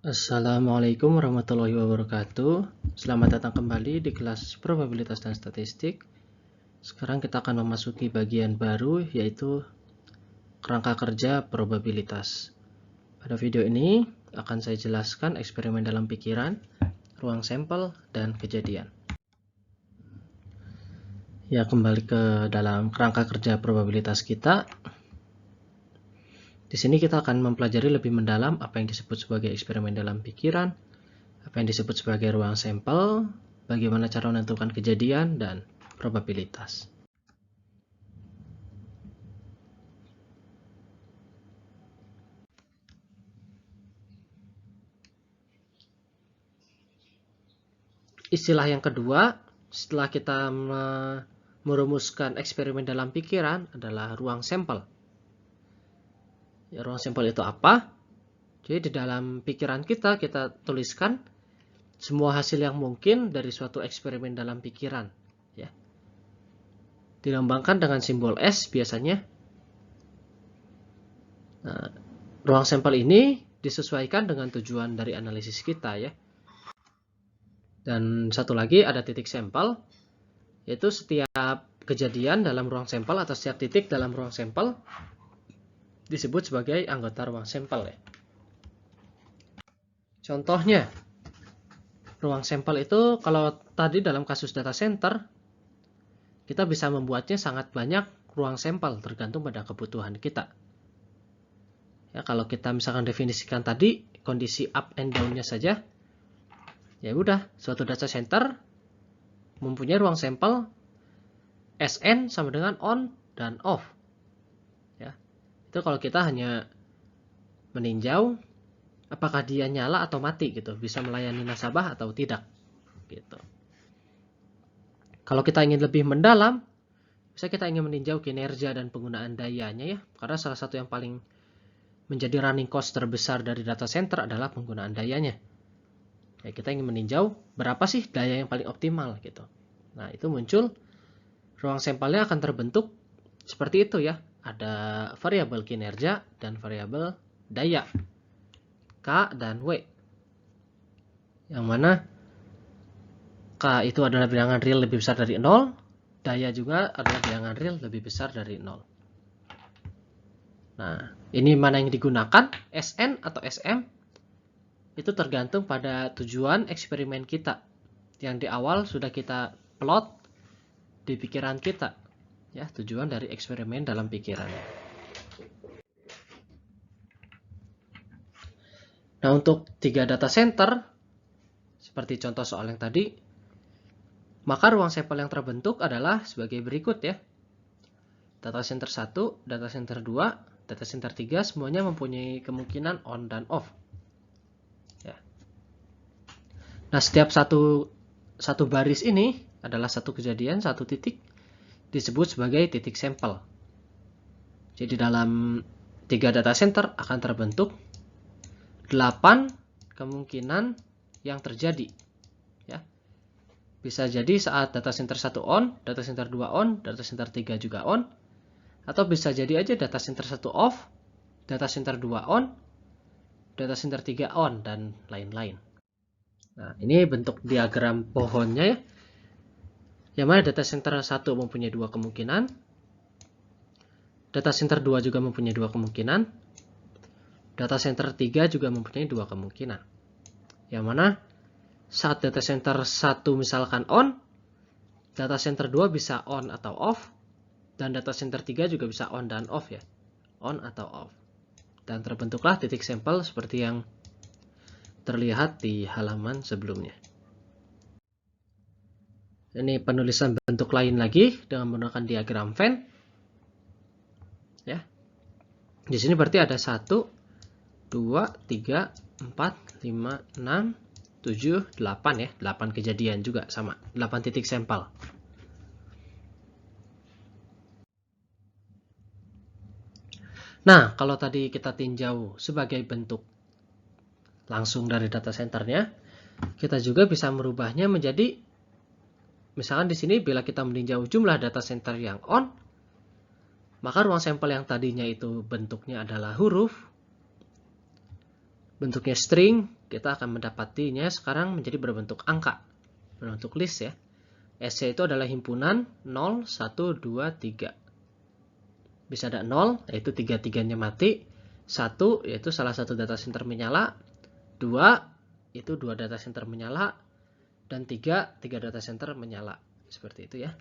Assalamualaikum warahmatullahi wabarakatuh. Selamat datang kembali di kelas probabilitas dan statistik. Sekarang kita akan memasuki bagian baru, yaitu kerangka kerja probabilitas. Pada video ini akan saya jelaskan eksperimen dalam pikiran, ruang sampel, dan kejadian. Ya, kembali ke dalam kerangka kerja probabilitas kita. Di sini kita akan mempelajari lebih mendalam apa yang disebut sebagai eksperimen dalam pikiran, apa yang disebut sebagai ruang sampel, bagaimana cara menentukan kejadian, dan probabilitas. Istilah yang kedua, setelah kita merumuskan eksperimen dalam pikiran, adalah ruang sampel. Ya, ruang sampel itu apa? Jadi di dalam pikiran kita tuliskan semua hasil yang mungkin dari suatu eksperimen dalam pikiran. Ya. Dilambangkan dengan simbol S biasanya. Nah, ruang sampel ini disesuaikan dengan tujuan dari analisis kita, ya. Dan satu lagi ada titik sampel, yaitu setiap kejadian dalam ruang sampel atau setiap titik dalam ruang sampel disebut sebagai anggota ruang sampel, ya. Contohnya, ruang sampel itu kalau tadi dalam kasus data center, kita bisa membuatnya sangat banyak ruang sampel tergantung pada kebutuhan kita. Ya, kalau kita misalkan definisikan tadi kondisi up and down-nya saja, ya udah, suatu data center mempunyai ruang sampel SN sama dengan on dan off. Ya. Itu kalau kita hanya meninjau apakah dia nyala atau mati gitu, bisa melayani nasabah atau tidak gitu. Kalau kita ingin lebih mendalam, bisa kita ingin meninjau kinerja dan penggunaan dayanya, ya, karena salah satu yang paling menjadi running cost terbesar dari data center adalah penggunaan dayanya. Ya, kita ingin meninjau berapa sih daya yang paling optimal gitu. Nah, itu muncul ruang sampelnya akan terbentuk seperti itu, ya. Ada variabel kinerja dan variabel daya, K dan W. Yang mana K itu adalah bilangan real lebih besar dari 0, daya juga adalah bilangan real lebih besar dari 0. Nah, ini mana yang digunakan, SN atau SM, itu tergantung pada tujuan eksperimen kita. Yang di awal sudah kita plot di pikiran kita, ya, tujuan dari eksperimen dalam pikiran. Nah, untuk 3 data center, seperti contoh soal yang tadi, maka ruang sampel yang terbentuk adalah sebagai berikut, ya. Data center 1, data center 2, data center 3 semuanya mempunyai kemungkinan on dan off. Ya. Nah, setiap satu baris ini adalah satu kejadian, satu titik, disebut sebagai titik sampel. Jadi dalam 3 data center akan terbentuk 8 kemungkinan yang terjadi. Ya. Bisa jadi saat data center 1 on, data center 2 on, data center 3 juga on. Atau bisa jadi aja data center 1 off, data center 2 on, data center 3 on, dan lain-lain. Nah, ini bentuk diagram pohonnya, ya. Yang mana data center 1 mempunyai 2 kemungkinan, data center 2 juga mempunyai 2 kemungkinan, data center 3 juga mempunyai 2 kemungkinan. Yang mana saat data center 1 misalkan on, data center 2 bisa on atau off, dan data center 3 juga bisa on dan off, ya. On atau off. Dan terbentuklah titik sampel seperti yang terlihat di halaman sebelumnya. Ini penulisan bentuk lain lagi dengan menggunakan diagram Venn. Ya. Di sini berarti ada 1, 2, 3, 4, 5, 6, 7, 8, ya. 8 kejadian juga sama. 8 titik sampel. Nah, kalau tadi kita tinjau sebagai bentuk langsung dari data centernya, kita juga bisa merubahnya menjadi, misalkan di sini bila kita meninjau jumlah data center yang on, maka ruang sampel yang tadinya itu bentuknya adalah huruf, bentuknya string, kita akan mendapatinya sekarang menjadi berbentuk angka, berbentuk list ya. SC itu adalah himpunan 0, 1, 2, 3. Bisa ada 0, yaitu 3-3-nya mati. 1, yaitu salah satu data center menyala. 2, itu 2 data center menyala. Dan 3 data center menyala. Seperti itu ya.